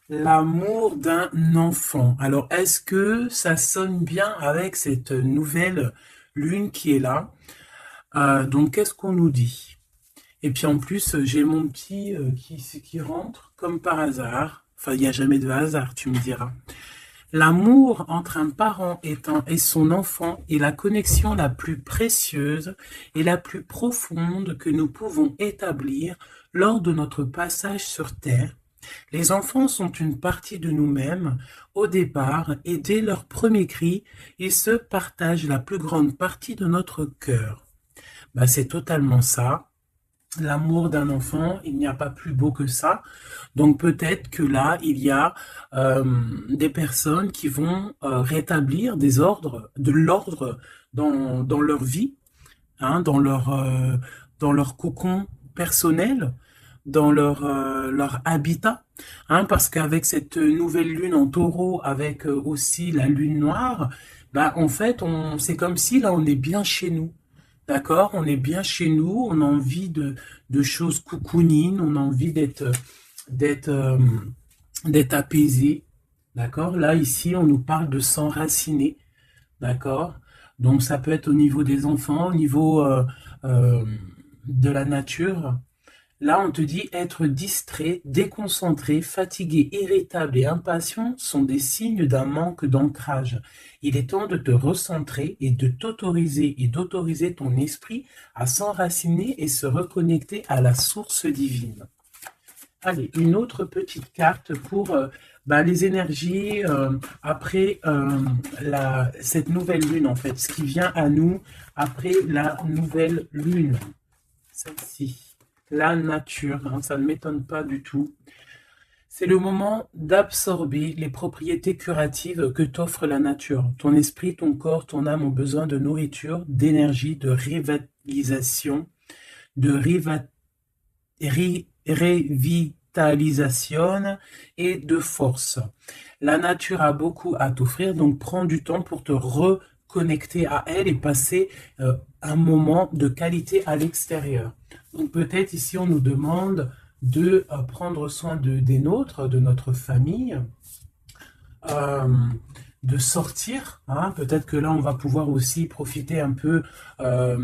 L'amour d'un enfant. Alors, est-ce que ça sonne bien avec cette nouvelle lune qui est là? Donc, qu'est-ce qu'on nous dit? Et puis en plus, j'ai mon petit qui rentre comme par hasard. Enfin, il n'y a jamais de hasard, tu me diras. L'amour entre un parent et son enfant est la connexion la plus précieuse et la plus profonde que nous pouvons établir lors de notre passage sur Terre. Les enfants sont une partie de nous-mêmes au départ et dès leur premier cri, ils se partagent la plus grande partie de notre cœur. Bah, c'est totalement ça. L'amour d'un enfant, il n'y a pas plus beau que ça. Donc peut-être que là, il y a euh, des personnes qui vont rétablir de l'ordre dans leur vie, hein, dans leur cocon personnel, dans leur habitat, hein, parce qu'avec cette nouvelle lune en taureau, avec aussi la lune noire, bah, en fait, c'est comme si là, on est bien chez nous. D'accord? On est bien chez nous, on a envie de choses cocooning, on a envie d'être, euh, d'être apaisé. D'accord? Là, ici, on nous parle de s'enraciner. D'accord? Donc, ça peut être au niveau des enfants, au niveau euh, de la nature. Là, on te dit être distrait, déconcentré, fatigué, irritable et impatient sont des signes d'un manque d'ancrage. Il est temps de te recentrer et de t'autoriser et d'autoriser ton esprit à s'enraciner et se reconnecter à la source divine. Allez, une autre petite carte pour les énergies après cette nouvelle lune, en fait, ce qui vient à nous après la nouvelle lune. Celle-ci, la nature, hein, ça ne m'étonne pas du tout. C'est le moment d'absorber les propriétés curatives que t'offre la nature. Ton esprit, ton corps, ton âme ont besoin de nourriture, d'énergie, de revitalisation, de revitalisation et de force. La nature a beaucoup à t'offrir, donc prends du temps pour te reconnecter à elle et passer un moment de qualité à l'extérieur. Donc peut-être ici on nous demande de prendre soin des nôtres, de notre famille, euh, de sortir, hein. Peut-être que là on va pouvoir aussi profiter un peu, euh,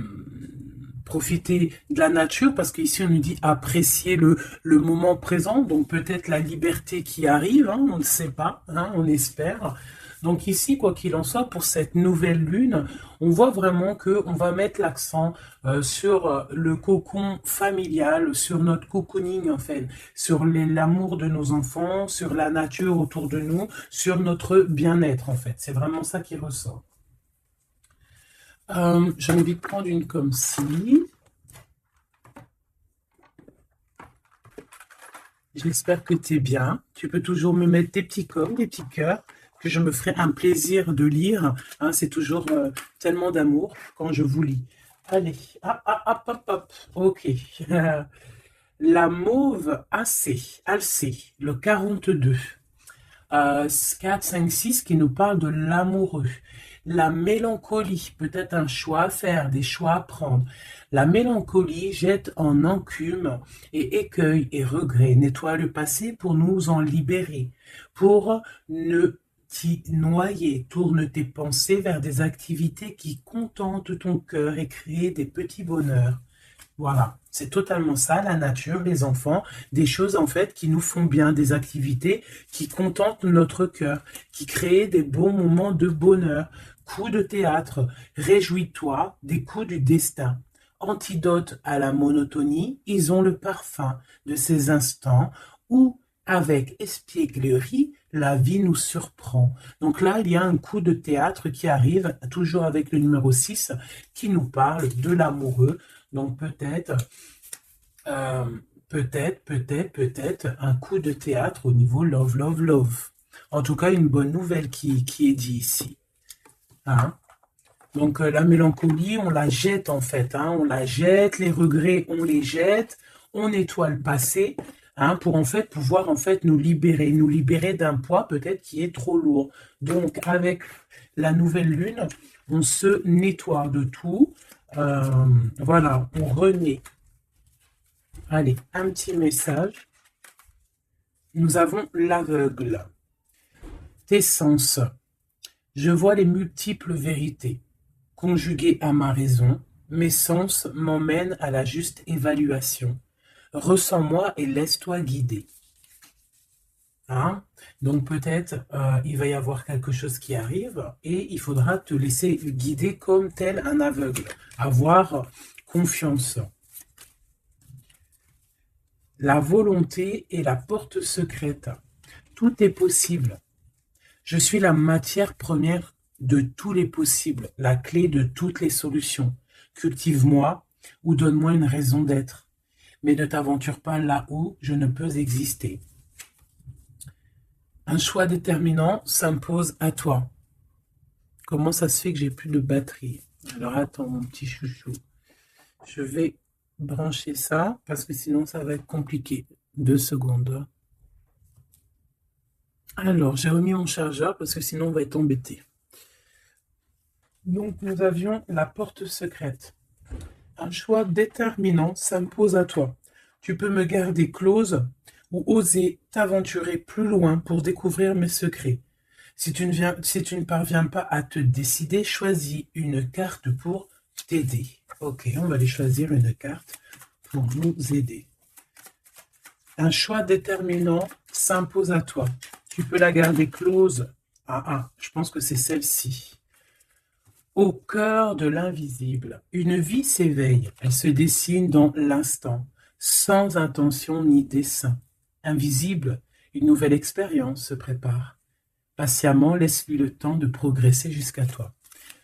profiter de la nature, parce qu'ici on nous dit apprécier le moment présent, donc peut-être la liberté qui arrive, hein, on ne sait pas, hein, on espère. Donc ici, quoi qu'il en soit, pour cette nouvelle lune, on voit vraiment que on va mettre l'accent sur le cocon familial, sur notre cocooning en fait, sur l'amour de nos enfants, sur la nature autour de nous, sur notre bien-être en fait. C'est vraiment ça qui ressort. J'ai envie de prendre une comme ci. J'espère que tu es bien. Tu peux toujours me mettre des petits coms, des petits cœurs, que je me ferai un plaisir de lire. Hein, c'est toujours tellement d'amour quand je vous lis. Allez, hop, hop, hop, hop, hop. Ok. La mauve AC, le 42. 4, 5, 6 qui nous parle de l'amoureux. La mélancolie, peut-être un choix à faire, des choix à prendre. La mélancolie jette en enclume et écueil et regret, nettoie le passé pour nous en libérer, pour ne t'y noyer. Tourne tes pensées vers des activités qui contentent ton cœur et créent des petits bonheurs. Voilà, c'est totalement ça, la nature, les enfants, des choses en fait qui nous font bien, des activités qui contentent notre cœur, qui créent des beaux moments de bonheur. Coups de théâtre, réjouis-toi des coups du destin. Antidote à la monotonie, ils ont le parfum de ces instants où, avec espièglerie, la vie nous surprend. Donc là, il y a un coup de théâtre qui arrive, toujours avec le numéro 6, qui nous parle de l'amoureux. Donc euh, peut-être un coup de théâtre au niveau love, love, love. En tout cas, une bonne nouvelle qui est dit ici. Hein. Donc la mélancolie, on la jette en fait. Hein. On la jette, les regrets, on les jette, on nettoie le passé, hein, pour en fait pouvoir en fait nous libérer d'un poids peut-être qui est trop lourd. Donc avec la nouvelle lune, on se nettoie de tout. Euh, voilà, on renaît. Allez, un petit message. Nous avons l'aveugle. Tes sens. Je vois les multiples vérités. Conjuguées à ma raison, mes sens m'emmènent à la juste évaluation. Ressens-moi et laisse-toi guider. Hein? Donc peut-être il va y avoir quelque chose qui arrive et il faudra te laisser guider comme tel un aveugle. Avoir confiance. La volonté est la porte secrète. Tout est possible. Je suis la matière première de tous les possibles, la clé de toutes les solutions. Cultive-moi ou donne-moi une raison d'être, mais ne t'aventure pas là où je ne peux exister. Un choix déterminant s'impose à toi. Comment ça se fait que j'ai plus de batterie? Alors attends mon petit chouchou. Je vais brancher ça parce que sinon ça va être compliqué. 2 secondes. Alors j'ai remis mon chargeur parce que sinon on va être embêté. Donc nous avions la porte secrète. Un choix déterminant s'impose à toi. Tu peux me garder close ou oser t'aventurer plus loin pour découvrir mes secrets. Si tu ne parviens pas à te décider, choisis une carte pour t'aider. Ok, on va aller choisir une carte pour nous aider. Un choix déterminant s'impose à toi. Tu peux la garder close. Je pense que c'est celle-ci. Au cœur de l'invisible, une vie s'éveille. Elle se dessine dans l'instant, sans intention ni dessein. Invisible, une nouvelle expérience se prépare. Patiemment, laisse-lui le temps de progresser jusqu'à toi.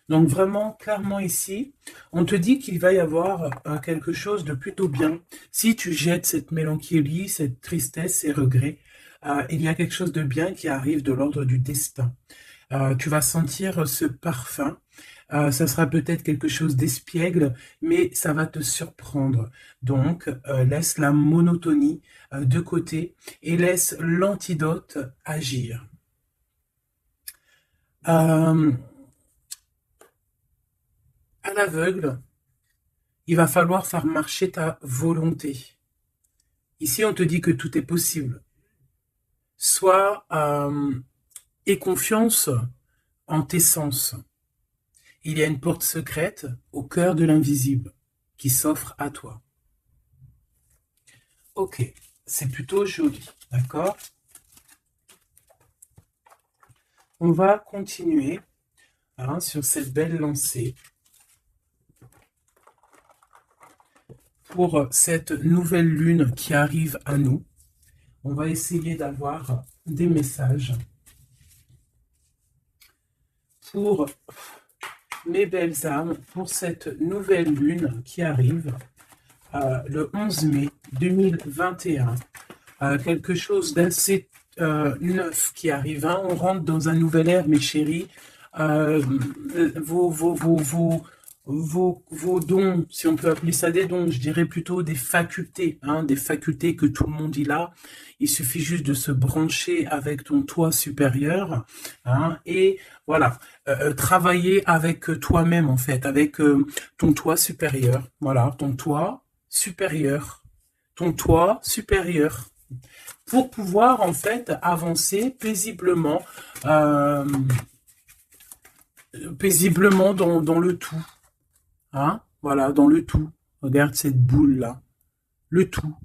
Donc vraiment, clairement ici, on te dit qu'il va y avoir quelque chose de plutôt bien. Si tu jettes cette mélancolie, cette tristesse, ces regrets, il y a quelque chose de bien qui arrive de l'ordre du destin. Tu vas sentir ce parfum. Ça sera peut-être quelque chose d'espiègle, mais ça va te surprendre. Donc, laisse la monotonie de côté et laisse l'antidote agir. À l'aveugle, il va falloir faire marcher ta volonté. Ici, on te dit que tout est possible. Sois aie confiance en tes sens. Il y a une porte secrète au cœur de l'invisible qui s'offre à toi. Ok, c'est plutôt joli, d'accord? On va continuer sur cette belle lancée pour cette nouvelle lune qui arrive à nous. On va essayer d'avoir des messages pour mes belles âmes, pour cette nouvelle lune qui arrive le 11 mai 2021. Quelque chose d'assez neuf qui arrive. On rentre dans un nouvel ère, mes chéris. Vos dons, si on peut appeler ça des dons, je dirais plutôt des facultés que tout le monde y a. Il suffit juste de se brancher avec ton toi supérieur, et voilà, travailler avec toi-même en fait, avec ton toi supérieur. Voilà, ton toi supérieur, pour pouvoir en fait avancer paisiblement, dans le tout. Voilà, dans le tout. Regarde cette boule-là. Le tout.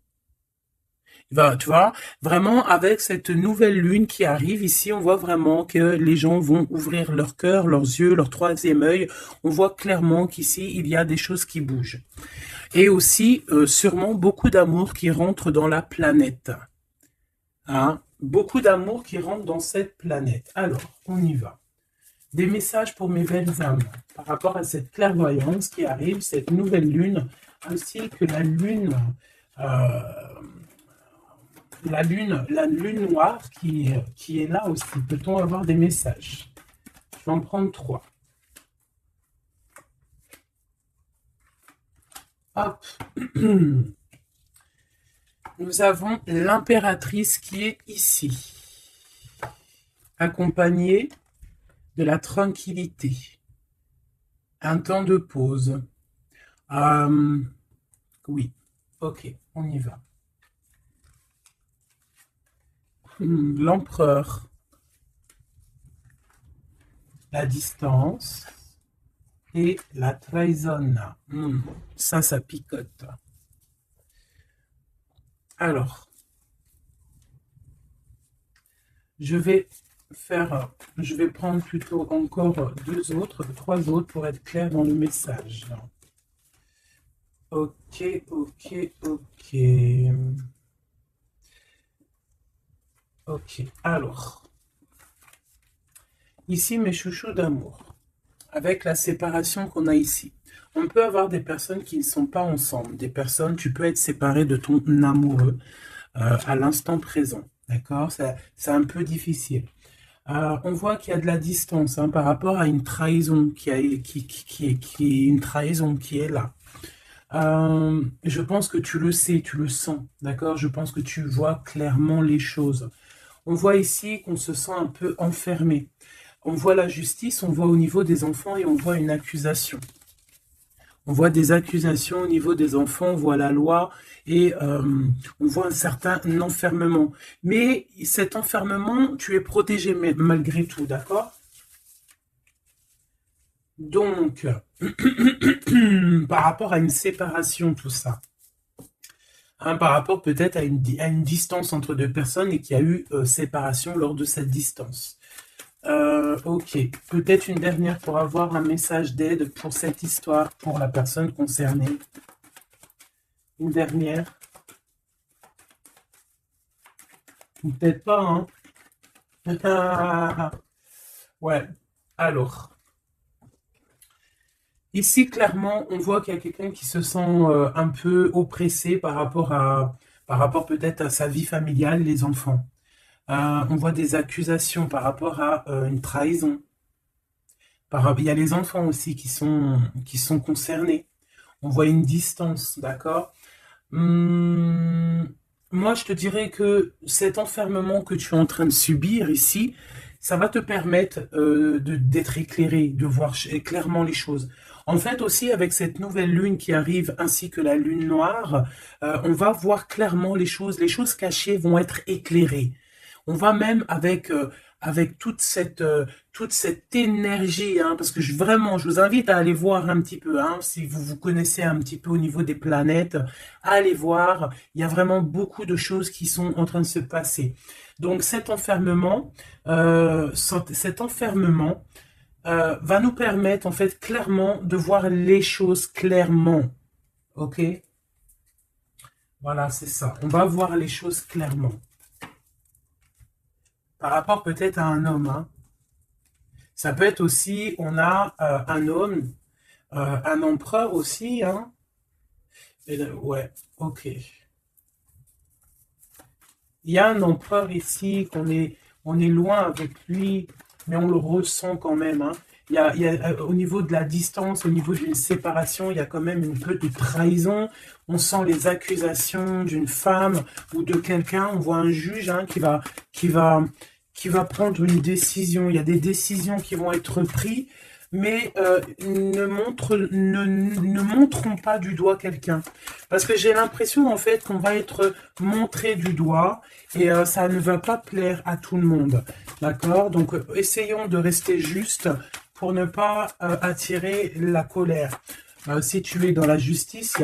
Tu vois, vraiment, avec cette nouvelle lune qui arrive ici, on voit vraiment que les gens vont ouvrir leur cœur, leurs yeux, leur troisième œil. On voit clairement qu'ici, il y a des choses qui bougent. Et aussi, sûrement, beaucoup d'amour qui rentre dans la planète. Beaucoup d'amour qui rentre dans cette planète. Alors, on y va. Des messages pour mes belles âmes par rapport à cette clairvoyance qui arrive, cette nouvelle lune, ainsi que la lune noire qui est là aussi. Peut-on avoir des messages? Je vais en prendre 3. Hop. Nous avons l'impératrice qui est ici, accompagnée de la tranquillité, un temps de pause. Oui, ok, on y va. L'empereur, la distance et la trahison. Ça picote. Alors, je vais prendre plutôt encore trois autres pour être clair dans le message. Ok, ok, ok. Ok, alors, ici mes chouchous d'amour, avec la séparation qu'on a ici, on peut avoir des personnes qui ne sont pas ensemble, tu peux être séparé de ton amoureux à l'instant présent, d'accord? C'est un peu difficile. On voit qu'il y a de la distance par rapport à une trahison qui est une trahison qui est là. Je pense que tu le sais, tu le sens, d'accord? Je pense que tu vois clairement les choses. On voit ici qu'on se sent un peu enfermé. On voit la justice, on voit au niveau des enfants et on voit une accusation. On voit des accusations au niveau des enfants, on voit la loi et on voit un certain enfermement. Mais cet enfermement, tu es protégé malgré tout, d'accord? Donc, par rapport à une séparation, tout ça. Par rapport peut-être à une distance entre deux personnes et qu'il y a eu séparation lors de cette distance. Ok, peut-être une dernière pour avoir un message d'aide pour cette histoire, pour la personne concernée. Une dernière. Ou peut-être pas, hein. Ouais, alors. Ici, clairement, on voit qu'il y a quelqu'un qui se sent un peu oppressé par rapport peut-être à sa vie familiale, les enfants. On voit des accusations par rapport à une trahison. Il y a les enfants aussi qui sont concernés. On voit une distance, d'accord? Moi, je te dirais que cet enfermement que tu es en train de subir ici, ça va te permettre d'être éclairé, de voir clairement les choses. En fait, aussi, avec cette nouvelle lune qui arrive, ainsi que la lune noire, on va voir clairement les choses cachées vont être éclairées. On va même avec toute cette énergie, parce que vraiment, je vous invite à aller voir un petit peu, si vous vous connaissez un petit peu au niveau des planètes, allez voir, il y a vraiment beaucoup de choses qui sont en train de se passer. Donc cet enfermement va nous permettre en fait clairement de voir les choses clairement. Ok? Voilà, c'est ça. On va voir les choses clairement. Par rapport peut-être à un homme. Ça peut être aussi, on a un homme, un empereur aussi. Et ouais, ok. Il y a un empereur ici, on est loin avec lui, mais on le ressent quand même. Au niveau de la distance, au niveau d'une séparation, il y a quand même une peu de trahison. On sent les accusations d'une femme ou de quelqu'un. On voit un juge qui va prendre une décision. Il y a des décisions qui vont être prises, mais ne montrons pas du doigt quelqu'un. Parce que j'ai l'impression en fait qu'on va être montré du doigt et ça ne va pas plaire à tout le monde. D'accord? Donc essayons de rester juste pour ne pas attirer la colère. Si tu es dans la justice, il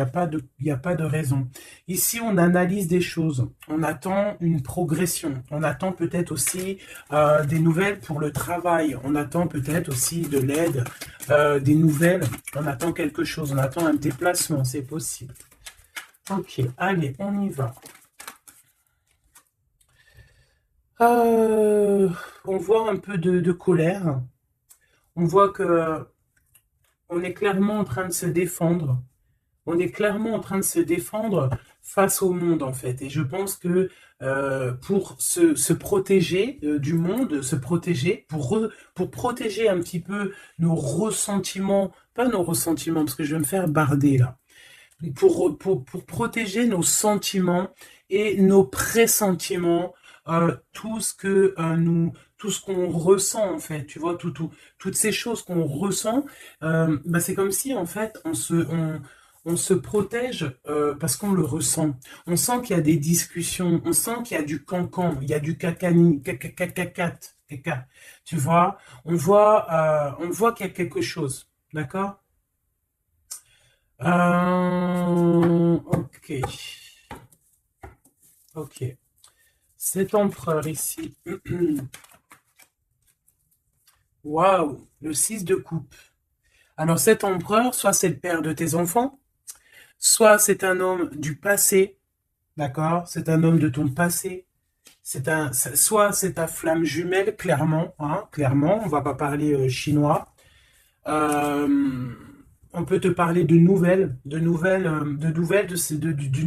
n'y a pas de raison. Ici, on analyse des choses. On attend une progression. On attend peut-être aussi des nouvelles pour le travail. On attend peut-être aussi de l'aide, des nouvelles. On attend quelque chose. On attend un déplacement. C'est possible. Ok, allez, on y va. On voit un peu de colère. On voit que on est clairement en train de se défendre. On est clairement en train de se défendre face au monde, en fait. Et je pense que pour se protéger du monde, se protéger, pour protéger un petit peu nos ressentiments, pas nos ressentiments, parce que je vais me faire barder là, pour protéger nos sentiments et nos pressentiments, tout ce qu'on ressent en fait, tu vois, toutes ces choses qu'on ressent, c'est comme si en fait on se protège parce qu'on le ressent. On sent qu'il y a des discussions, on sent qu'il y a du cancan, il y a du cacani, caca. Tu vois, on voit qu'il y a quelque chose, d'accord? Ok, ok. Cet empereur ici, waouh, le 6 de coupe. Alors cet empereur, soit c'est le père de tes enfants, soit c'est un homme du passé, d'accord? C'est un homme de ton passé. Soit c'est ta flamme jumelle, clairement, hein, clairement. On va pas parler chinois. Euh, on peut te parler de nouvelles d'une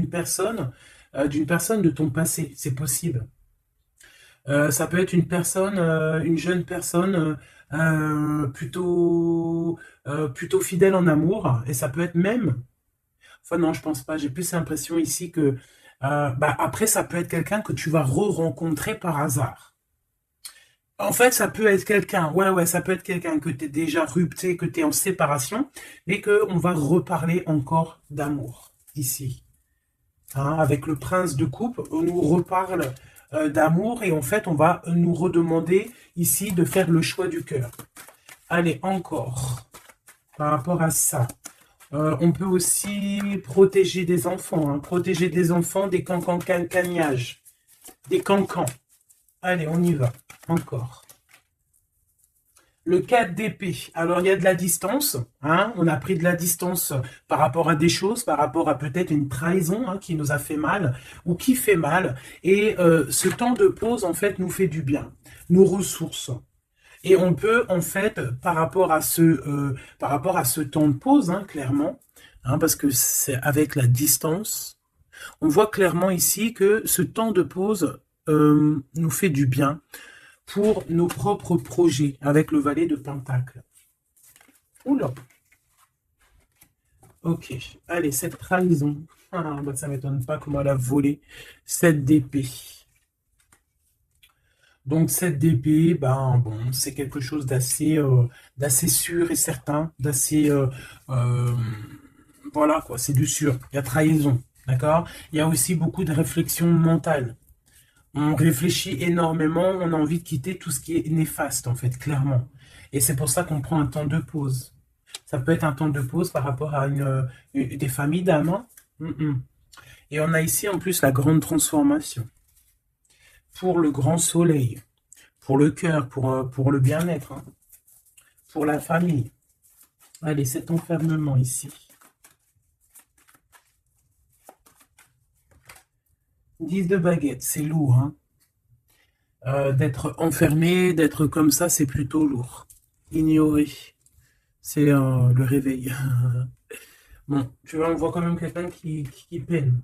personne de ton passé. C'est possible. Ça peut être une personne, une jeune personne plutôt fidèle en amour, et ça peut être même. Enfin non, je pense pas. J'ai plus l'impression ici que bah, après ça peut être quelqu'un que tu vas re-rencontrer par hasard. En fait, ça peut être quelqu'un, ouais, ça peut être quelqu'un que tu es déjà rupté, que tu es en séparation, mais qu'on va reparler encore d'amour ici. Hein, avec le prince de coupe, on nous reparle d'amour et en fait, on va nous redemander ici de faire le choix du cœur. Allez, encore, par rapport à ça. On peut aussi protéger des enfants, hein, protéger des enfants des cancans-cagnages, des cancans. Allez, on y va, encore. Le 4 d'épée. Alors, il y a de la distance. Hein, on a pris de la distance par rapport à des choses, par rapport à peut-être une trahison hein, qui nous a fait mal ou qui fait mal. Et ce temps de pause, en fait, nous fait du bien, nous ressource. Et on peut, en fait, par rapport à ce temps de pause, hein, clairement, hein, parce que c'est avec la distance, on voit clairement ici que ce temps de pause nous fait du bien pour nos propres projets avec le valet de Pentacle. Oula. Ok. Allez, cette trahison. Ah, bah, ça ne m'étonne pas comment elle a volé. 7 d'épée. Donc, 7 d'épée, ben, bon, c'est quelque chose d'assez sûr et certain, voilà, quoi, c'est du sûr. Il y a trahison, d'accord? Il y a aussi beaucoup de réflexion mentale. On réfléchit énormément, on a envie de quitter tout ce qui est néfaste, en fait, clairement. Et c'est pour ça qu'on prend un temps de pause. Ça peut être un temps de pause par rapport à des familles d'âmes. Hein. Et on a ici, en plus, la grande transformation. Pour le grand soleil, pour le cœur, pour le bien-être, hein. Pour la famille. Allez, cet enfermement ici. 10 de baguette, c'est lourd, hein. D'être enfermé, d'être comme ça, c'est plutôt lourd. Ignoré, c'est le réveil. Bon, tu vois, on voit quand même quelqu'un qui peine.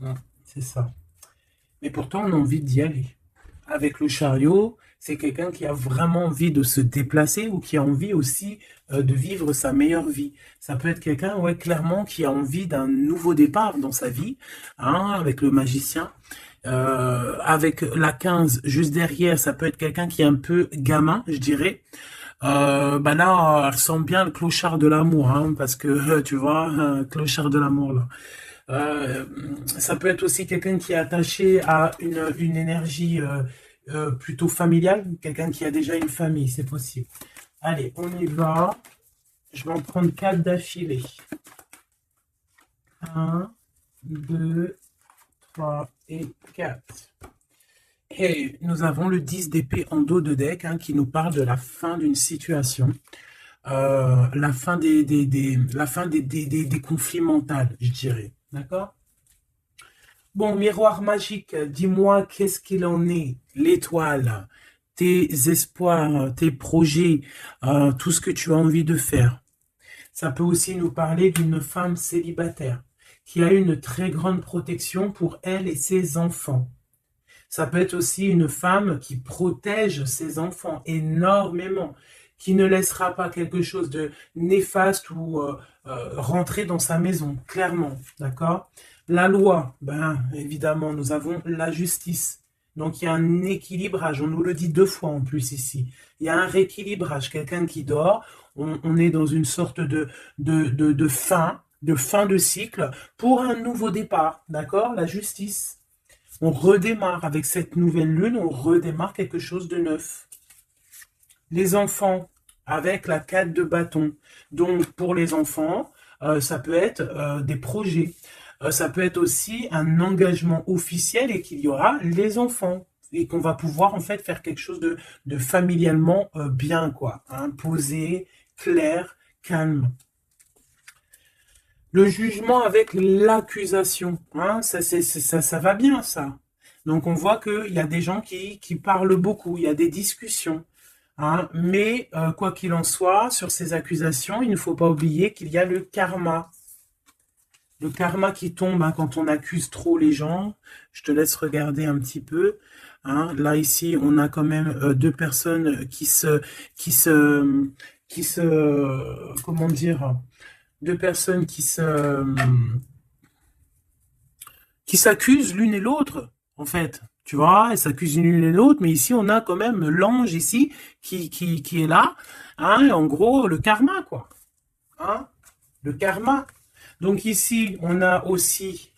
Ouais, c'est ça. Mais pourtant, on a envie d'y aller. Avec le chariot, c'est quelqu'un qui a vraiment envie de se déplacer ou qui a envie aussi de vivre sa meilleure vie. Ça peut être quelqu'un, ouais, clairement, qui a envie d'un nouveau départ dans sa vie, hein, avec le magicien. Avec la 15 juste derrière, ça peut être quelqu'un qui est un peu gamin, je dirais. Bah là, elle ressemble bien le clochard de l'amour, hein, parce que tu vois, clochard de l'amour là. Euh, Ça peut être aussi quelqu'un qui est attaché à une énergie plutôt familiale, quelqu'un qui a déjà une famille, c'est possible. Allez, on y va. Je vais en prendre 4 d'affilée. Un, 2, 3 et 4. Et nous avons le 10 d'épée en dos de deck hein, qui nous parle de la fin d'une situation. La fin des conflits mentaux, je dirais. D'accord? Bon, miroir magique, dis-moi qu'est-ce qu'il en est, l'étoile, tes espoirs, tes projets, tout ce que tu as envie de faire. Ça peut aussi nous parler d'une femme célibataire qui a une très grande protection pour elle et ses enfants. Ça peut être aussi une femme qui protège ses enfants énormément, qui ne laissera pas quelque chose de néfaste ou rentrer dans sa maison, clairement, d'accord? La loi, ben évidemment, nous avons la justice. Donc, il y a un équilibrage. On nous le dit 2 fois en plus ici. Il y a un rééquilibrage. Quelqu'un qui dort, on est dans une sorte de fin de cycle pour un nouveau départ. D'accord? La justice. On redémarre avec cette nouvelle lune, on redémarre quelque chose de neuf. Les enfants, avec la 4 de bâton. Donc, pour les enfants, ça peut être des projets. Ça peut être aussi un engagement officiel et qu'il y aura les enfants. Et qu'on va pouvoir, en fait, faire quelque chose de familialement bien, quoi. Hein, posé, clair, calme. Le jugement avec l'accusation, hein, ça va bien, ça. Donc, on voit qu'il y a des gens qui parlent beaucoup, il y a des discussions. Hein, mais, quoi qu'il en soit, sur ces accusations, il ne faut pas oublier qu'il y a le karma. Le karma qui tombe hein, quand on accuse trop les gens. Je te laisse regarder un petit peu. Hein. Là, ici, on a quand même 2 personnes comment dire, 2 personnes qui s'accusent l'une et l'autre, en fait. Tu vois, elles s'accusent l'une et l'autre, mais ici, on a quand même l'ange ici qui est là. Hein, en gros, le karma, quoi. Hein, le karma. Donc ici, on a aussi...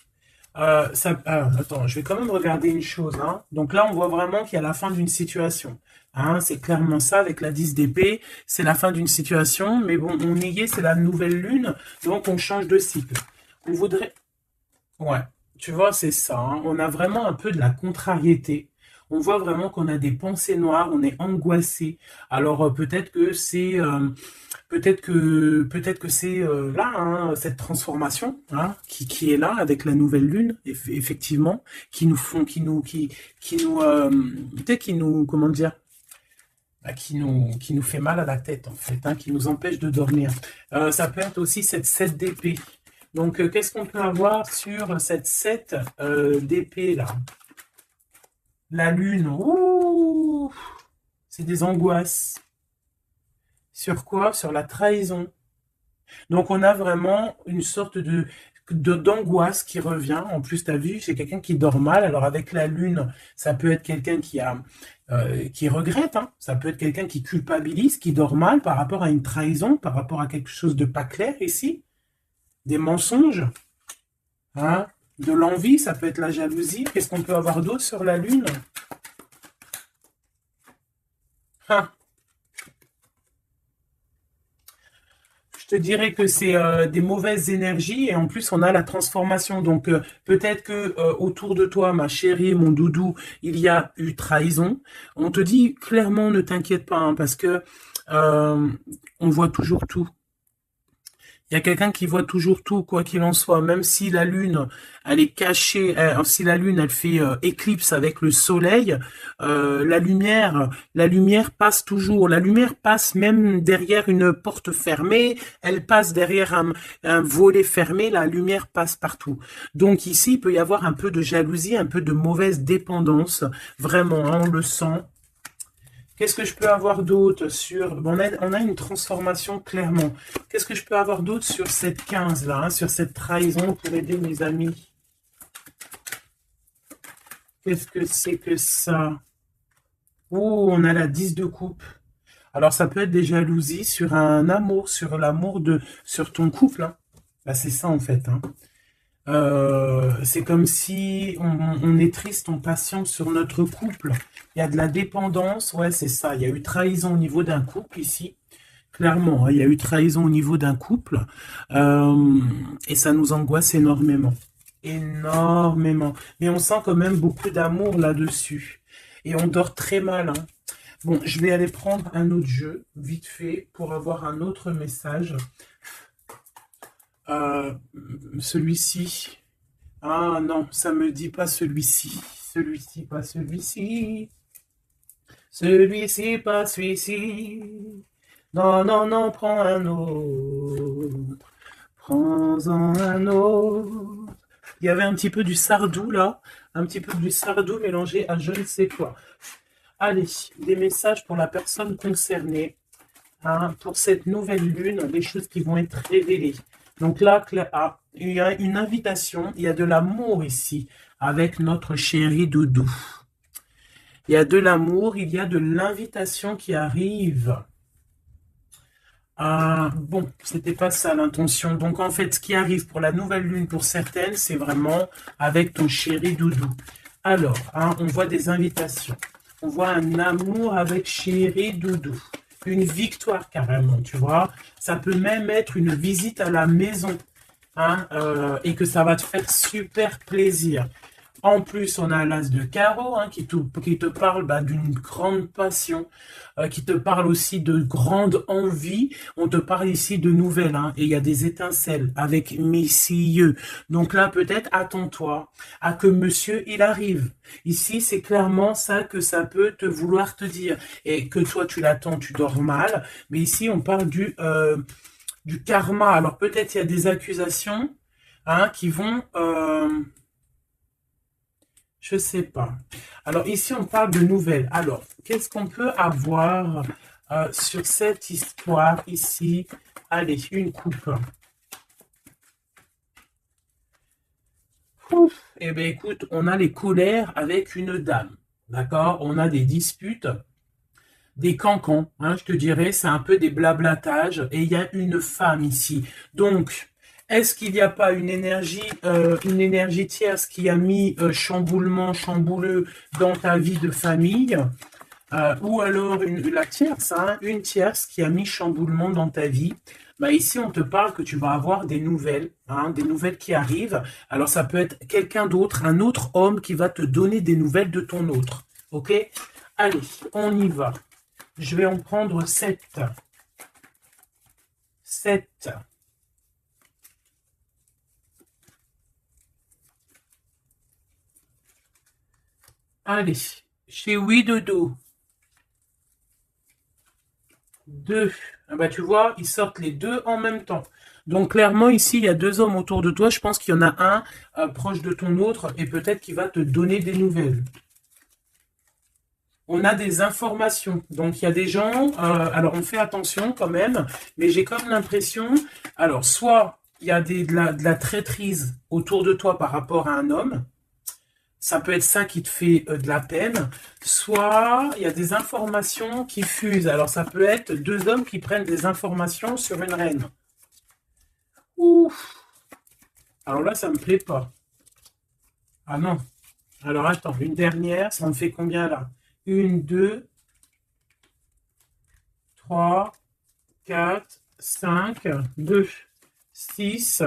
attends, je vais quand même regarder une chose. Hein. Donc là, on voit vraiment qu'il y a la fin d'une situation. Hein, c'est clairement ça avec la 10 d'épée. C'est la fin d'une situation. Mais bon, on y est, c'est la nouvelle lune. Donc, on change de cycle. On voudrait... Ouais, tu vois, c'est ça. Hein. On a vraiment un peu de la contrariété. On voit vraiment qu'on a des pensées noires, on est angoissé. Alors peut-être que c'est peut-être que c'est là hein, cette transformation hein, qui est là avec la nouvelle lune effectivement qui nous font peut-être qui nous comment dire bah, qui nous fait mal à la tête en fait hein, qui nous empêche de dormir. Ça peut être aussi cette 7 d'épée. Donc qu'est-ce qu'on peut avoir sur cette 7 d'épée là? La lune, ouh, c'est des angoisses. Sur quoi? Sur la trahison. Donc, on a vraiment une sorte d'angoisse qui revient. En plus, tu as vu, c'est quelqu'un qui dort mal. Alors, avec la lune, ça peut être quelqu'un qui regrette. Hein. Ça peut être quelqu'un qui culpabilise, qui dort mal par rapport à une trahison, par rapport à quelque chose de pas clair ici. Des mensonges. Hein. De l'envie, ça peut être la jalousie. Qu'est-ce qu'on peut avoir d'autre sur la lune? Hein. Je te dirais que c'est des mauvaises énergies et en plus on a la transformation. Donc peut-être que autour de toi, ma chérie, mon doudou, il y a eu trahison. On te dit clairement ne t'inquiète pas hein, parce que on voit toujours tout. Il y a quelqu'un qui voit toujours tout, quoi qu'il en soit, même si la lune, elle est cachée, si la lune, elle fait éclipse avec le soleil, la lumière passe toujours. La lumière passe même derrière une porte fermée, elle passe derrière un volet fermé, la lumière passe partout. Donc ici, il peut y avoir un peu de jalousie, un peu de mauvaise dépendance, vraiment, hein, on le sent. Qu'est-ce que je peux avoir d'autre sur... Bon, on a une transformation clairement. Qu'est-ce que je peux avoir d'autre sur cette 15 là, hein, sur cette trahison pour aider mes amis? Qu'est-ce que c'est que ça? Oh, on a la 10 de coupe. Alors, ça peut être des jalousies sur un amour, sur l'amour sur ton couple. Hein. Bah, c'est ça en fait. Hein. C'est comme si on est triste, on patiente sur notre couple. Il y a de la dépendance, ouais, c'est ça. Il y a eu trahison au niveau d'un couple ici. Clairement, hein, il y a eu trahison au niveau d'un couple. Et ça nous angoisse énormément. Énormément. Mais on sent quand même beaucoup d'amour là-dessus. Et on dort très mal. Hein. Bon, je vais aller prendre un autre jeu, vite fait, pour avoir un autre message. Celui-ci. Ah non, ça me dit pas celui-ci. Celui-ci, pas celui-ci. Celui-ci, pas celui-ci. Non, non, non, prends un autre. Prends-en un autre. Il y avait un petit peu du Sardou là. Un petit peu du Sardou mélangé à je ne sais quoi. Allez, des messages pour la personne concernée. Hein, pour cette nouvelle lune, les choses qui vont être révélées. Donc là, il y a une invitation, il y a de l'amour ici avec notre chéri doudou. Il y a de l'amour, il y a de l'invitation qui arrive. Bon, c'était pas ça l'intention. Donc en fait, ce qui arrive pour la nouvelle lune pour certaines, c'est vraiment avec ton chéri doudou. Alors, hein, on voit des invitations. On voit un amour avec chéri doudou. Une victoire carrément, tu vois. Ça peut même être une visite à la maison. Hein, et que ça va te faire super plaisir. En plus, on a l'as de carreau hein, qui te parle bah, d'une grande passion, qui te parle aussi de grande envie. On te parle ici de nouvelles, hein, et il y a des étincelles avec messieurs. Donc là, peut-être, attends-toi à que monsieur, il arrive. Ici, c'est clairement ça que ça peut te vouloir te dire. Et que toi, tu l'attends, tu dors mal. Mais ici, on parle du karma. Alors peut-être il y a des accusations hein, qui vont... je sais pas. Alors ici, on parle de nouvelles. Alors, qu'est-ce qu'on peut avoir sur cette histoire ici? Allez, une coupe. Ouf. Eh bien, écoute, on a les colères avec une dame. D'accord? On a des disputes, des cancans. Hein, je te dirais, c'est un peu des blablatages. Et il y a une femme ici. Donc, est-ce qu'il n'y a pas une énergie tierce qui a mis chambouleux dans ta vie de famille ou alors la tierce, hein, une tierce qui a mis chamboulement dans ta vie? Bah ici, on te parle que tu vas avoir des nouvelles, hein, des nouvelles qui arrivent. Alors, ça peut être quelqu'un d'autre, un autre homme qui va te donner des nouvelles de ton autre. OK? Allez, on y va. Je vais en prendre 7. 7. Allez, chez Oui Dodo, 2. Ah bah, tu vois, ils sortent les deux en même temps. Donc clairement, ici, il y a deux hommes autour de toi. Je pense qu'il y en a un proche de ton autre et peut-être qu'il va te donner des nouvelles. On a des informations. Donc il y a des gens, alors on fait attention quand même, mais j'ai comme l'impression, alors soit il y a de la traîtrise autour de toi par rapport à un homme, ça peut être ça qui te fait de la peine, soit il y a des informations qui fusent. Alors ça peut être deux hommes qui prennent des informations sur une reine. Ouf. Alors là, ça me plaît pas. Ah non. Alors attends, une dernière, ça me fait combien là? 1, 2, 3, 4, 5, 2, 6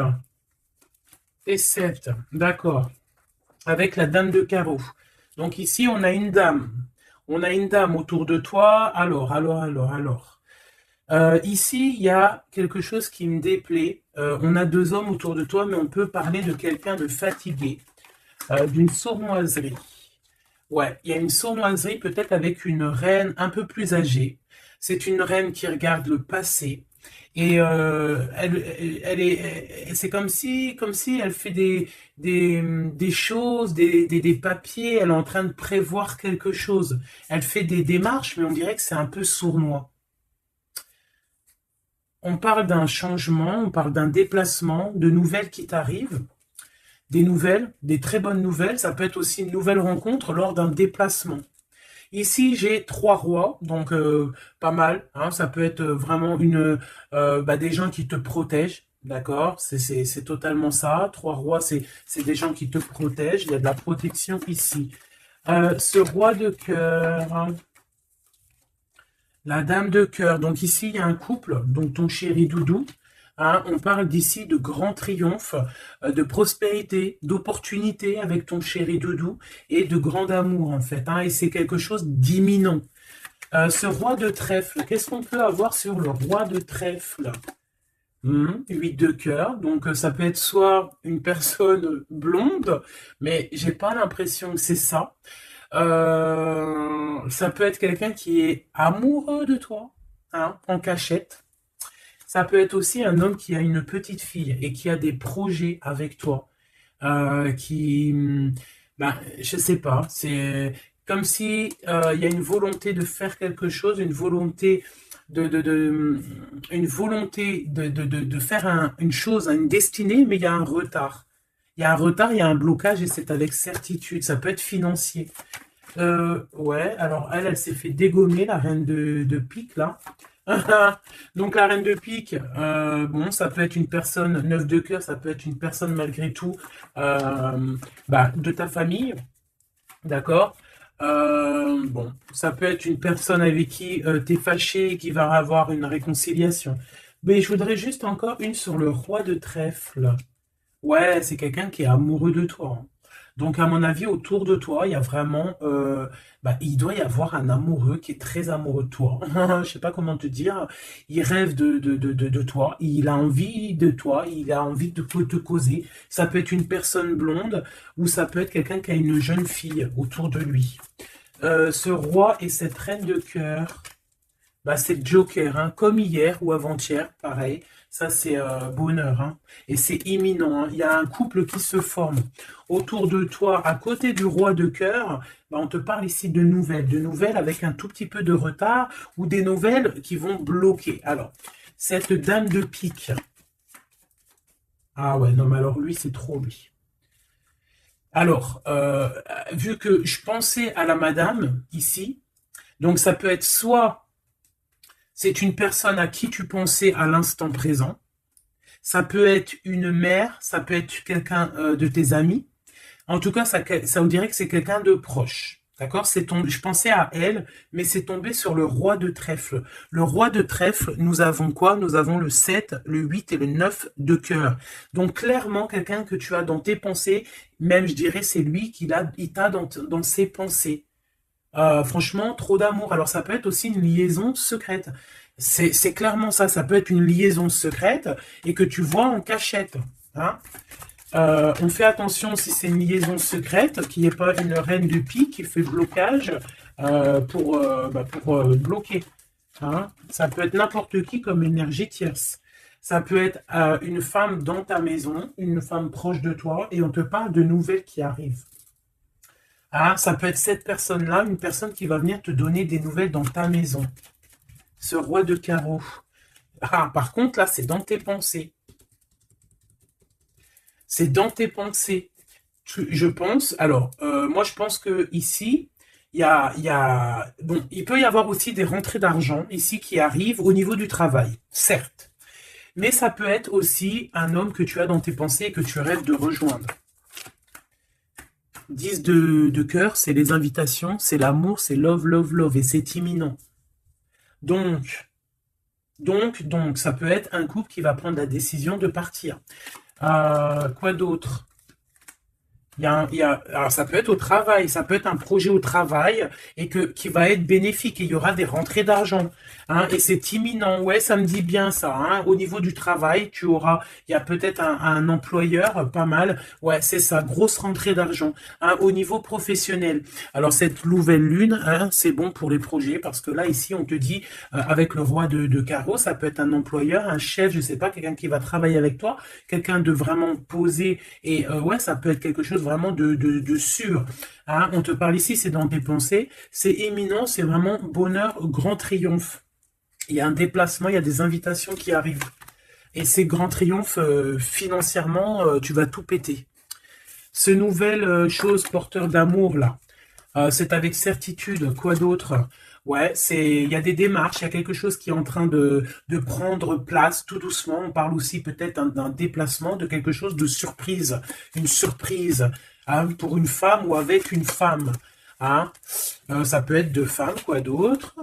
et 7. D'accord. Avec la dame de carreau. Donc ici, on a une dame. On a une dame autour de toi. Alors. Ici, il y a quelque chose qui me déplaît. On a deux hommes autour de toi, mais on peut parler de quelqu'un de fatigué, d'une sournoiserie. Ouais, il y a une sournoiserie peut-être avec une reine un peu plus âgée. C'est une reine qui regarde le passé. Et c'est comme si elle fait des choses, des papiers, elle est en train de prévoir quelque chose. Elle fait des démarches, mais on dirait que c'est un peu sournois. On parle d'un changement, on parle d'un déplacement, de nouvelles qui t'arrivent, des nouvelles, des très bonnes nouvelles. Ça peut être aussi une nouvelle rencontre lors d'un déplacement. Ici, j'ai 3 rois, donc pas mal. Hein, ça peut être vraiment des gens qui te protègent, d'accord? C'est totalement ça. 3 rois, c'est des gens qui te protègent. Il y a de la protection ici. Ce roi de cœur, hein, la dame de cœur. Donc ici, il y a un couple, donc ton chéri doudou. Hein, on parle d'ici de grand triomphe, de prospérité, d'opportunité avec ton chéri doudou et de grand amour en fait. Hein, et c'est quelque chose d'imminent. Ce roi de trèfle, qu'est-ce qu'on peut avoir sur le roi de trèfle? 8 de cœur, donc ça peut être soit une personne blonde, mais j'ai pas l'impression que c'est ça. Ça peut être quelqu'un qui est amoureux de toi, hein, en cachette. Ça peut être aussi un homme qui a une petite fille et qui a des projets avec toi. Je sais pas, c'est comme si il y a une volonté de faire quelque chose, une volonté de faire une chose, une destinée, mais il y a un retard. Il y a un retard, il y a un blocage et c'est avec certitude. Ça peut être financier. Ouais, alors elle s'est fait dégommer, la reine de pique, là. Donc la reine de pique, bon, ça peut être une personne, neuf de cœur, ça peut être une personne malgré tout de ta famille, d'accord? Bon, ça peut être une personne avec qui tu es fâché et qui va avoir une réconciliation. Mais je voudrais juste encore une sur le roi de trèfle. Ouais, c'est quelqu'un qui est amoureux de toi, hein. Donc, à mon avis, autour de toi, il y a vraiment, il doit y avoir un amoureux qui est très amoureux de toi. Je sais pas comment te dire. Il rêve de toi. Il a envie de toi. Il a envie de te causer. Ça peut être une personne blonde ou ça peut être quelqu'un qui a une jeune fille autour de lui. Ce roi et cette reine de cœur. Bah, c'est le Joker, hein, comme hier ou avant-hier, pareil. Ça, c'est bonheur, hein. Et c'est imminent, hein. Il y a un couple qui se forme autour de toi, à côté du roi de cœur. Bah, on te parle ici de nouvelles avec un tout petit peu de retard ou des nouvelles qui vont bloquer. Alors, cette dame de pique. Ah ouais, non, mais alors lui, c'est trop lui. Alors, vu que je pensais à la madame ici, donc ça peut être soit c'est une personne à qui tu pensais à l'instant présent. Ça peut être une mère, ça peut être quelqu'un de tes amis. En tout cas, ça vous dirait que c'est quelqu'un de proche. D'accord? Je pensais à elle, mais c'est tombé sur le roi de trèfle. Le roi de trèfle, nous avons quoi? Nous avons le 7, le 8 et le 9 de cœur. Donc clairement, quelqu'un que tu as dans tes pensées, même je dirais c'est lui il t'a dans ses pensées. Franchement, trop d'amour. Alors ça peut être aussi une liaison secrète. C'est clairement ça. Ça peut être une liaison secrète et que tu vois en cachette, hein. On fait attention si c'est une liaison secrète, qu'il n'y ait pas une reine de pique qui fait blocage pour bloquer, hein. Ça peut être n'importe qui comme énergie tierce. Ça peut être une femme dans ta maison, une femme proche de toi, et on te parle de nouvelles qui arrivent. Ah, ça peut être cette personne-là, une personne qui va venir te donner des nouvelles dans ta maison. Ce roi de carreau. Ah, par contre, là, c'est dans tes pensées. C'est dans tes pensées. Je pense, alors, moi, je pense que ici, bon, il peut y avoir aussi des rentrées d'argent ici qui arrivent au niveau du travail, certes. Mais ça peut être aussi un homme que tu as dans tes pensées et que tu rêves de rejoindre. 10 de cœur, c'est les invitations, c'est l'amour, c'est love, love, love, et c'est imminent. Donc, ça peut être un couple qui va prendre la décision de partir. Quoi d'autre? Alors ça peut être au travail, ça peut être un projet au travail et qui va être bénéfique et il y aura des rentrées d'argent, hein, et c'est imminent. Ouais, ça me dit bien ça, hein. Au niveau du travail, il y a peut-être un employeur, pas mal. Ouais, c'est ça, grosse rentrée d'argent, hein. Au niveau professionnel, alors cette nouvelle lune, hein, c'est bon pour les projets parce que là ici on te dit avec le roi de carreau, ça peut être un employeur, un chef, je sais pas, quelqu'un qui va travailler avec toi, quelqu'un de vraiment posé et ouais, ça peut être quelque chose vraiment de sûr, hein. On te parle ici, c'est dans tes pensées, c'est éminent, c'est vraiment bonheur, grand triomphe. Il y a un déplacement, il y a des invitations qui arrivent. Et ces grands triomphes, financièrement, tu vas tout péter. Ce nouvelle chose porteur d'amour, là, c'est avec certitude. Quoi d'autre? Ouais, il y a des démarches, il y a quelque chose qui est en train de prendre place tout doucement. On parle aussi peut-être d'un déplacement, de quelque chose de surprise, une surprise, hein, pour une femme ou avec une femme, hein. Ça peut être deux femmes, quoi d'autre?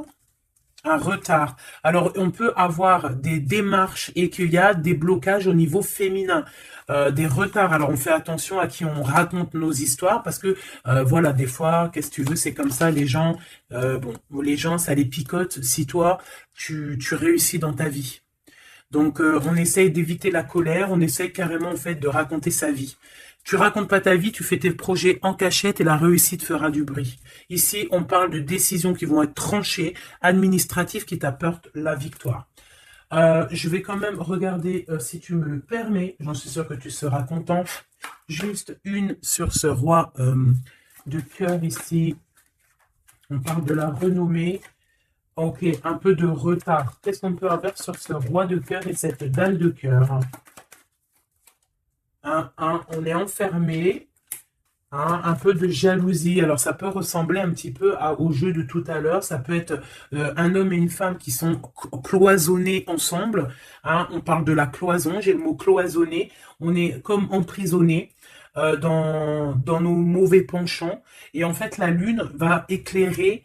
Un retard. Alors, on peut avoir des démarches et qu'il y a des blocages au niveau féminin, des retards. Alors, on fait attention à qui on raconte nos histoires parce que, voilà, des fois, qu'est-ce que tu veux, c'est comme ça, les gens, ça les picote si toi, tu réussis dans ta vie. Donc, on essaye d'éviter la colère, on essaye carrément, en fait, de raconter sa vie. Tu racontes pas ta vie, tu fais tes projets en cachette et la réussite fera du bruit. Ici, on parle de décisions qui vont être tranchées, administratives qui t'apportent la victoire. Je vais quand même regarder, si tu me le permets, j'en suis sûr que tu seras content, juste une sur ce roi de cœur ici. On parle de la renommée. Ok, un peu de retard. Qu'est-ce qu'on peut avoir sur ce roi de cœur et cette dame de cœur? On est enfermé. hein, un peu de jalousie. Alors ça peut ressembler un petit peu au jeu de tout à l'heure. Ça peut être un homme et une femme qui sont cloisonnés ensemble. Hein, on parle de la cloison, j'ai le mot cloisonné. On est comme emprisonné dans nos mauvais penchants. Et en fait, la lune va éclairer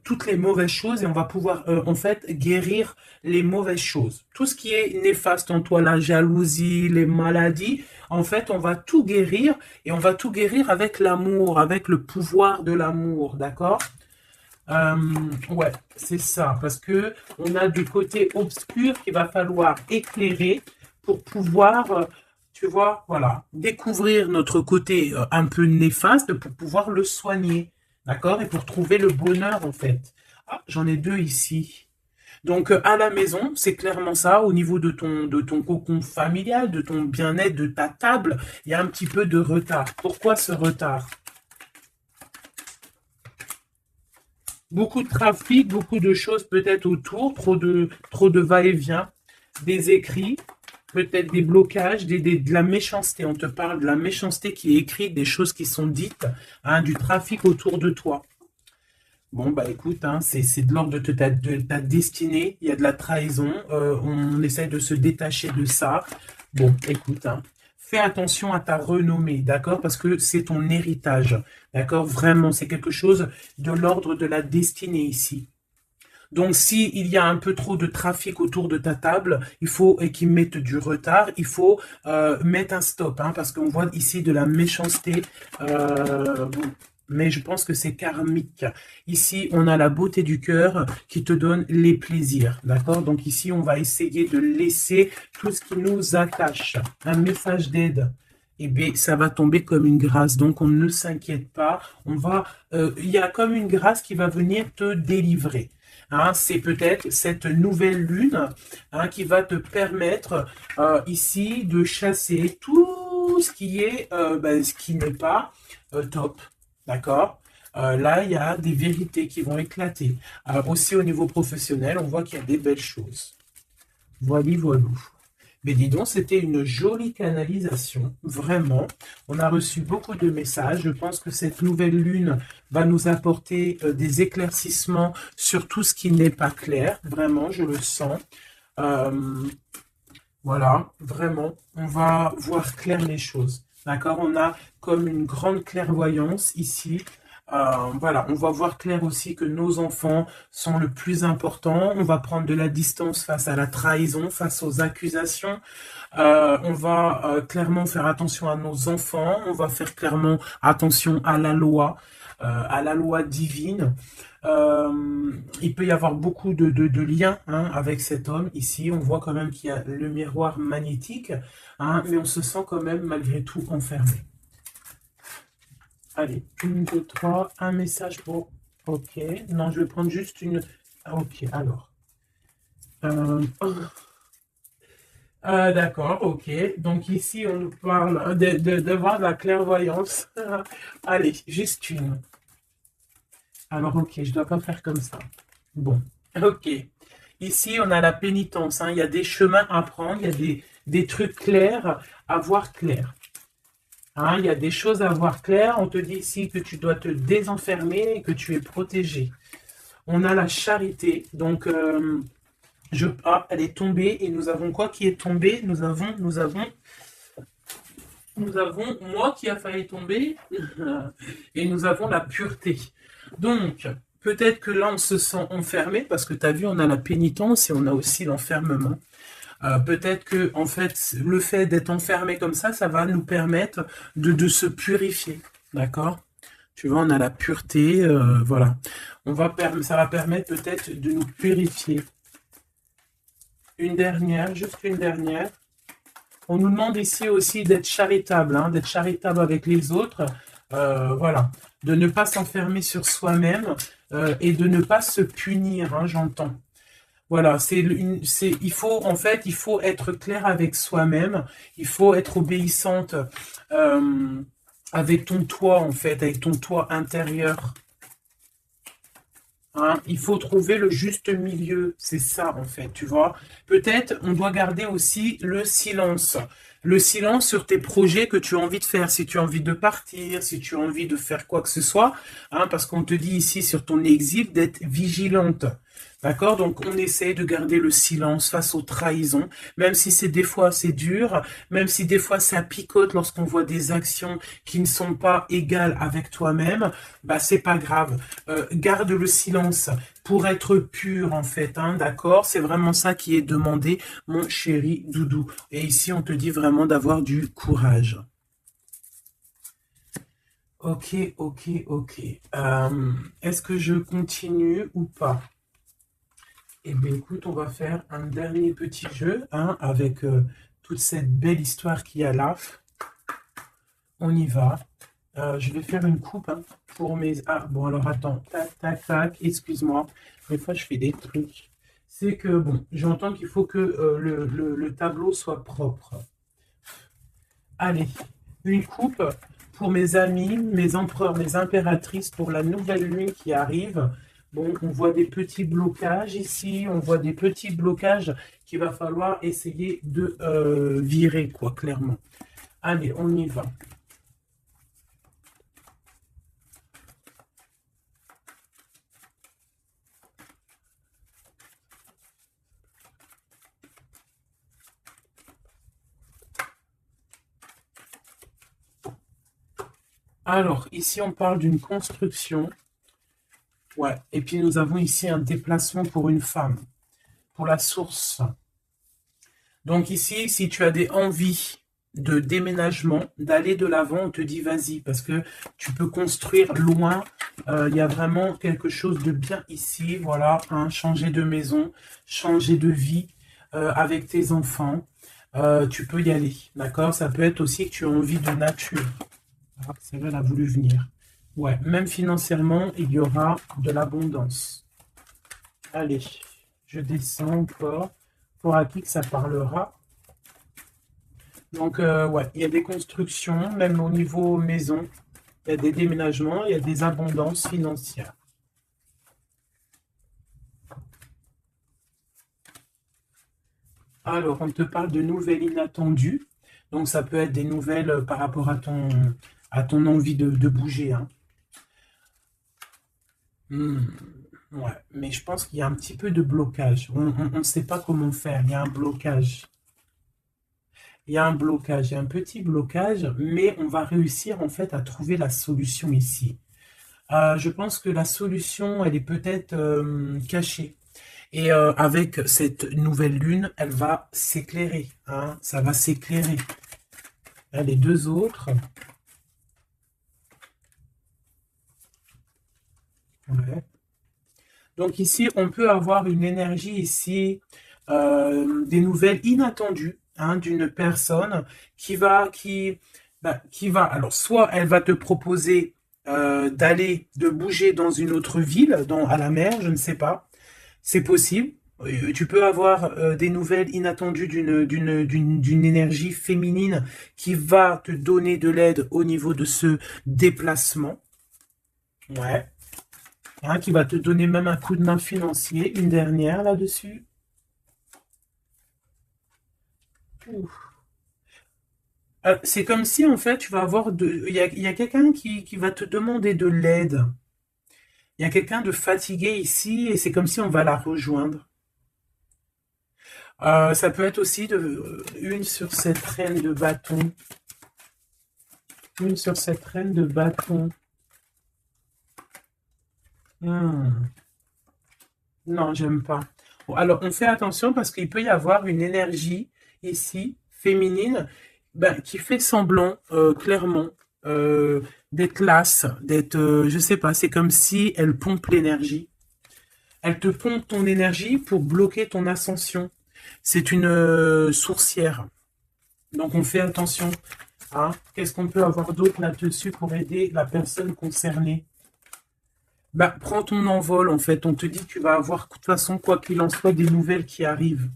toutes les mauvaises choses et on va pouvoir en fait guérir les mauvaises choses. Tout ce qui est néfaste en toi, la jalousie, les maladies, en fait, on va tout guérir et on va tout guérir avec l'amour, avec le pouvoir de l'amour, d'accord? Euh, ouais, c'est ça, parce que on a du côté obscur qu'il va falloir éclairer pour pouvoir, tu vois, voilà, découvrir notre côté un peu néfaste pour pouvoir le soigner, d'accord? Et pour trouver le bonheur, en fait. Ah, j'en ai deux ici. Donc, à la maison, c'est clairement ça, au niveau de ton cocon familial, de ton bien-être, de ta table, il y a un petit peu de retard. Pourquoi ce retard? Beaucoup de trafic, beaucoup de choses peut-être autour, trop de va-et-vient, des écrits, peut-être des blocages, de la méchanceté. On te parle de la méchanceté qui est écrite, des choses qui sont dites, hein, du trafic autour de toi. Bon, bah écoute, hein, c'est de l'ordre de ta destinée, il y a de la trahison, on essaie de se détacher de ça. Bon, écoute, hein, fais attention à ta renommée, d'accord? Parce que c'est ton héritage, d'accord? Vraiment, c'est quelque chose de l'ordre de la destinée ici. Donc, s'il y a un peu trop de trafic autour de ta table, il faut et qu'ils mettent du retard, il faut mettre un stop, hein, parce qu'on voit ici de la méchanceté. Bon, mais je pense que c'est karmique. Ici, on a la beauté du cœur qui te donne les plaisirs, d'accord? Donc ici, on va essayer de laisser tout ce qui nous attache. Un message d'aide. Eh bien, ça va tomber comme une grâce. Donc, on ne s'inquiète pas. Il y a comme une grâce qui va venir te délivrer. Hein, c'est peut-être cette nouvelle lune, hein, qui va te permettre ici de chasser tout ce qui est, ce qui n'est pas top. D'accord? Là, il y a des vérités qui vont éclater. Aussi au niveau professionnel, on voit qu'il y a des belles choses. Voilà, voilà. Mais dis donc, c'était une jolie canalisation, vraiment. On a reçu beaucoup de messages. Je pense que cette nouvelle lune va nous apporter des éclaircissements sur tout ce qui n'est pas clair. Vraiment, je le sens. Euh, voilà, vraiment, on va voir clair les choses. D'accord? On a comme une grande clairvoyance ici. Voilà, on va voir clair aussi que nos enfants sont le plus important. On va prendre de la distance face à la trahison, face aux accusations. On va clairement faire attention à nos enfants. On va faire clairement attention à la loi divine. Il peut y avoir beaucoup de liens, hein, avec cet homme. Ici, on voit quand même qu'il y a le miroir magnétique, hein, mais on se sent quand même malgré tout enfermé. Allez, 1, 2, 3, un message pour... Ok, non, je vais prendre juste une... Ok, alors. D'accord, ok. Donc ici, on nous parle d'avoir de la clairvoyance. Allez, juste une. Alors, ok, je dois pas faire comme ça. Bon, ok. Ici, on a la pénitence, hein. Il y a des chemins à prendre, il y a des trucs clairs à voir clair. Hein, il y a des choses à voir clair. On te dit ici que tu dois te désenfermer et que tu es protégé. On a la charité. Donc, elle est tombée. Et nous avons quoi qui est tombé? Nous avons moi qui a failli tomber. Et nous avons la pureté. Donc, peut-être que là, on se sent enfermé parce que tu as vu, on a la pénitence et on a aussi l'enfermement. Peut-être que en fait, le fait d'être enfermé comme ça va nous permettre de se purifier. D'accord? Tu vois, on a la pureté, voilà. Ça va permettre peut-être de nous purifier. Une dernière, juste une dernière. On nous demande ici aussi d'être charitable, hein, d'être charitable avec les autres. Voilà. De ne pas s'enfermer sur soi-même et de ne pas se punir, hein, j'entends. Voilà, il faut être clair avec soi-même, il faut être obéissante avec ton toit, en fait, avec ton toit intérieur. Hein, il faut trouver le juste milieu, c'est ça, en fait, tu vois. Peut-être on doit garder aussi le silence. le silence sur tes projets que tu as envie de faire, si tu as envie de partir, si tu as envie de faire quoi que ce soit, hein, parce qu'on te dit ici sur ton exil d'être vigilante. D'accord? Donc, on essaie de garder le silence face aux trahisons, même si c'est des fois c'est dur, même si des fois ça picote lorsqu'on voit des actions qui ne sont pas égales avec toi-même, bah c'est pas grave. Garde le silence pour être pur en fait, hein, d'accord? C'est vraiment ça qui est demandé, mon chéri doudou. Et ici, on te dit vraiment d'avoir du courage. Ok, ok, ok. Est-ce que je continue ou pas? Eh bien, écoute, on va faire un dernier petit jeu, hein, avec toute cette belle histoire qu'il y a là. On y va. Je vais faire une coupe, hein, pour mes... Ah, bon, alors attends. Tac, tac, tac. Excuse-moi. Des fois, je fais des trucs. C'est que, bon, j'entends qu'il faut que le tableau soit propre. Allez, une coupe pour mes amis, mes empereurs, mes impératrices, pour la nouvelle lune qui arrive. Bon, on voit des petits blocages ici, on voit des petits blocages qu'il va falloir essayer de virer, quoi, clairement. Allez, on y va. Alors, ici, on parle d'une construction. Ouais, et puis nous avons ici un déplacement pour une femme, pour la source. Donc ici, si tu as des envies de déménagement, d'aller de l'avant, on te dit vas-y, parce que tu peux construire loin. Il y a vraiment quelque chose de bien ici, voilà, hein, changer de maison, changer de vie avec tes enfants. Tu peux y aller, d'accord? Ça peut être aussi que tu as envie de nature. Ah, c'est vrai, elle a voulu venir. Ouais, même financièrement, il y aura de l'abondance. Allez, je descends encore. Pour à qui que ça parlera. Donc, ouais, il y a des constructions, même au niveau maison. Il y a des déménagements, il y a des abondances financières. Alors, on te parle de nouvelles inattendues. Donc, ça peut être des nouvelles par rapport à ton envie de bouger, hein. Ouais, mais je pense qu'il y a un petit peu de blocage. On ne sait pas comment faire. Il y a un blocage. Il y a un blocage, il y a un petit blocage, mais on va réussir en fait à trouver la solution ici. Je pense que la solution, elle est peut-être cachée. Et avec cette nouvelle lune, elle va s'éclairer, hein, ça va s'éclairer. Là, les deux autres. Ouais. Donc ici, on peut avoir une énergie ici, des nouvelles inattendues, hein, d'une personne qui va, alors soit elle va te proposer de bouger dans une autre ville, à la mer, je ne sais pas, c'est possible. Tu peux avoir des nouvelles inattendues d'une énergie féminine qui va te donner de l'aide au niveau de ce déplacement. Ouais. Hein, qui va te donner même un coup de main financier. Une dernière là-dessus. C'est comme si, en fait, tu vas avoir il y a quelqu'un qui va te demander de l'aide. Il y a quelqu'un de fatigué ici et c'est comme si on va la rejoindre. Ça peut être aussi une sur cette reine de bâton. Une sur cette reine de bâton. Non, j'aime pas. Bon, alors, on fait attention parce qu'il peut y avoir une énergie ici, féminine, ben, qui fait semblant, clairement, d'être lasse, d'être, je sais pas, c'est comme si elle pompe l'énergie. Elle te pompe ton énergie pour bloquer ton ascension. C'est une sourcière. Donc, on fait attention. Hein. Qu'est-ce qu'on peut avoir d'autre là-dessus pour aider la personne concernée? Bah, prends ton envol, en fait. On te dit que tu vas avoir, de toute façon, quoi qu'il en soit, des nouvelles qui arrivent.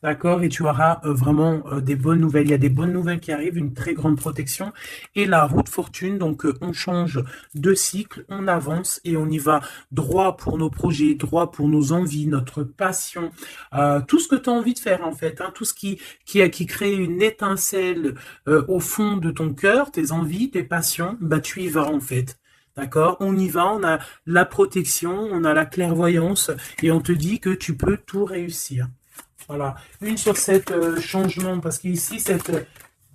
D'accord, et tu auras vraiment des bonnes nouvelles. Il y a des bonnes nouvelles qui arrivent, une très grande protection. Et la roue de fortune, donc on change de cycle, on avance et on y va droit pour nos projets, droit pour nos envies, notre passion, tout ce que tu as envie de faire en fait, hein, tout ce qui crée une étincelle au fond de ton cœur, tes envies, tes passions, bah tu y vas en fait. D'accord? On y va, on a la protection, on a la clairvoyance et on te dit que tu peux tout réussir. Voilà, une sur cette changement, parce qu'ici, cette...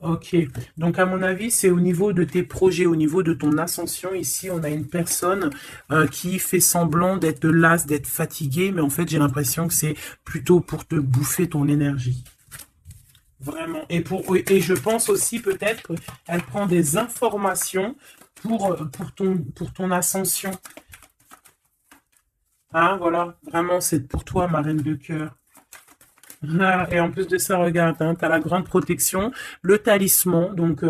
Ok, donc à mon avis, c'est au niveau de tes projets, au niveau de ton ascension. Ici, on a une personne qui fait semblant d'être lasse, d'être fatiguée, mais en fait, j'ai l'impression que c'est plutôt pour te bouffer ton énergie. Vraiment. Et je pense aussi peut-être elle prend des informations pour ton ascension. Hein, voilà, vraiment, c'est pour toi, ma reine de cœur. Ah, et en plus de ça, regarde, hein, tu as la grande protection, le talisman. Donc,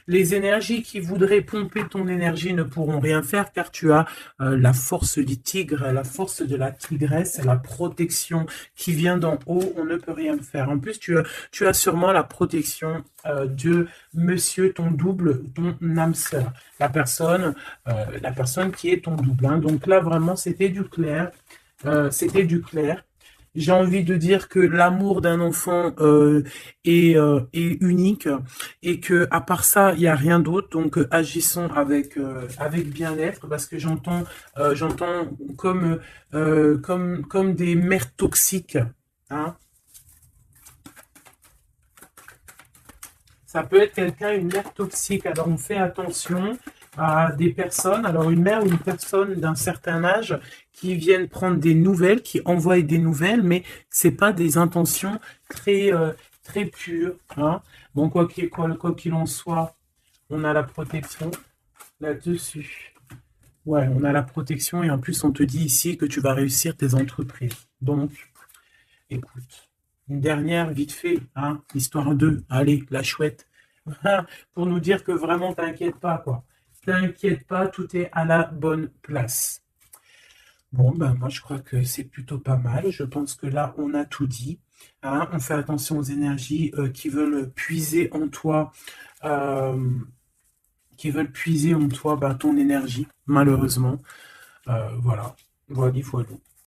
les énergies qui voudraient pomper ton énergie ne pourront rien faire car tu as la force du tigre, la force de la tigresse, la protection qui vient d'en haut. On ne peut rien faire. En plus, tu as sûrement la protection de monsieur, ton double, ton âme sœur, la personne qui est ton double. Hein. Donc là, vraiment, c'était du clair. C'était du clair. J'ai envie de dire que l'amour d'un enfant est unique et que à part ça, il n'y a rien d'autre. Donc agissons avec bien-être parce que j'entends comme des mères toxiques. Hein. Ça peut être quelqu'un, une mère toxique. Alors on fait attention à des personnes, alors une mère ou une personne d'un certain âge qui viennent prendre des nouvelles, qui envoient des nouvelles, mais c'est pas des intentions très pures. Hein. Bon, quoi qu'il en soit, on a la protection là-dessus. Ouais, on a la protection et en plus on te dit ici que tu vas réussir tes entreprises. Donc, écoute, une dernière vite fait, hein, histoire de, allez, la chouette, pour nous dire que vraiment t'inquiète pas, quoi. T'inquiète pas, tout est à la bonne place. Bon, ben moi je crois que c'est plutôt pas mal. Je pense que là on a tout dit. Hein. On fait attention aux énergies euh, qui veulent puiser en toi ben, ton énergie, malheureusement. Voilà, voilà, voilà.